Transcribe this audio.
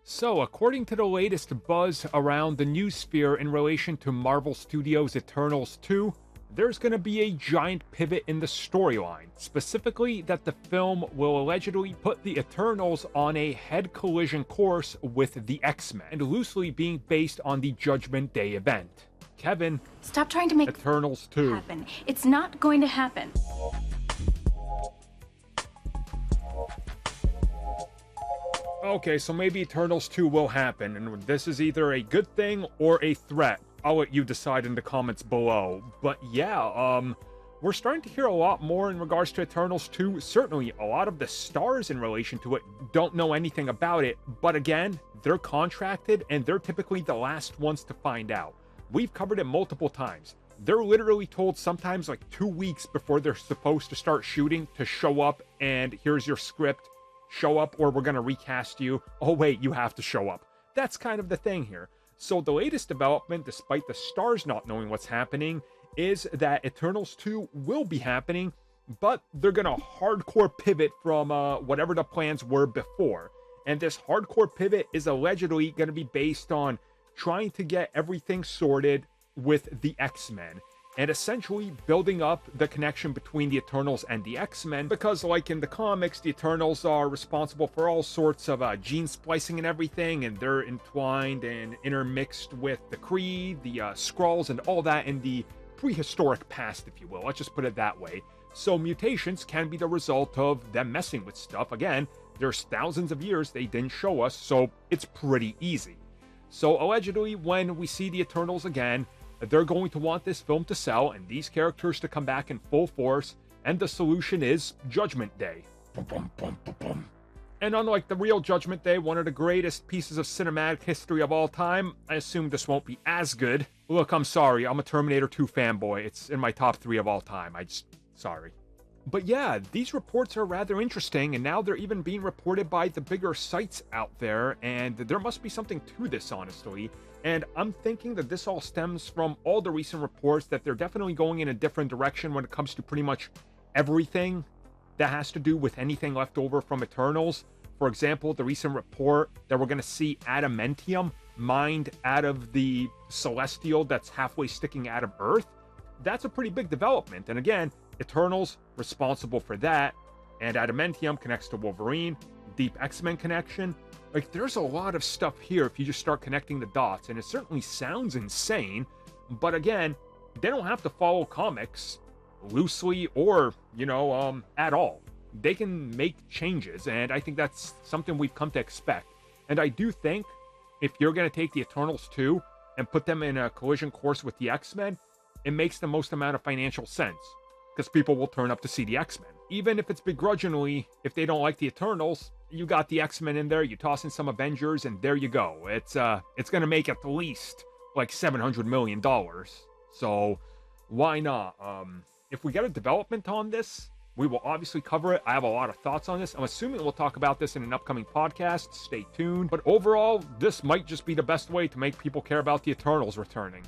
So, according to the latest buzz around the news sphere in relation to Marvel Studios' Eternals 2, there's going to be a giant pivot in the storyline. Specifically, that the film will allegedly put the Eternals on a head collision course with the X-Men, and loosely being based on the Judgment Day event. Kevin, Stop trying to make Eternals 2. happen. It's not going to happen. Okay, so maybe Eternals 2 will happen, and this is either a good thing or a threat. I'll let you decide in the comments below. But yeah, we're starting to hear a lot more in regards to Eternals 2. Certainly, a lot of the stars in relation to it don't know anything about it. But again, they're contracted, and they're typically the last ones to find out. We've covered it multiple times. They're literally told sometimes like 2 weeks before they're supposed to start shooting to show up, and here's your script. Show up or we're going to recast you. Oh wait, you have to show up. That's kind of the thing here. So the latest development, despite the stars not knowing what's happening, is that Eternals 2 will be happening, but they're going to hardcore pivot from whatever the plans were before. And this hardcore pivot is allegedly going to be based on trying to get everything sorted with the X-Men, and essentially building up the connection between the Eternals and the X-Men, because like in the comics, the Eternals are responsible for all sorts of gene splicing and everything, and they're entwined and intermixed with the Kree, the Skrulls, and all that in the prehistoric past, if you will. Let's just put it that way. So mutations can be the result of them messing with stuff. Again, there's thousands of years they didn't show us, so it's pretty easy. So allegedly, when we see the Eternals again, they're going to want this film to sell and these characters to come back in full force, and the solution is Judgment Day. And unlike the real Judgment Day, one of the greatest pieces of cinematic history of all time, I assume this won't be as good. Look, I'm sorry, I'm a Terminator 2 fanboy. It's in my top 3 of all time. Sorry. But yeah, these reports are rather interesting, and now they're even being reported by the bigger sites out there, and there must be something to this, honestly. And I'm thinking that this all stems from all the recent reports that they're definitely going in a different direction when it comes to pretty much everything that has to do with anything left over from Eternals. For example, the recent report that we're going to see adamantium mined out of the Celestial that's halfway sticking out of Earth. That's a pretty big development. And again, Eternals responsible for that, and adamantium connects to Wolverine, deep X-Men connection. Like, there's a lot of stuff here if you just start connecting the dots, and it certainly sounds insane, but again, they don't have to follow comics loosely or, at all. They can make changes, and I think that's something we've come to expect. And I do think if you're going to take the Eternals 2 and put them in a collision course with the X-Men, it makes the most amount of financial sense, because people will turn up to see the X-Men. Even if it's begrudgingly, if they don't like the Eternals, you got the X-Men in there, you toss in some Avengers, and there you go. It's going to make at least like $700 million. So why not? If we get a development on this, we will obviously cover it. I have a lot of thoughts on this. I'm assuming we'll talk about this in an upcoming podcast. Stay tuned. But overall, this might just be the best way to make people care about the Eternals returning.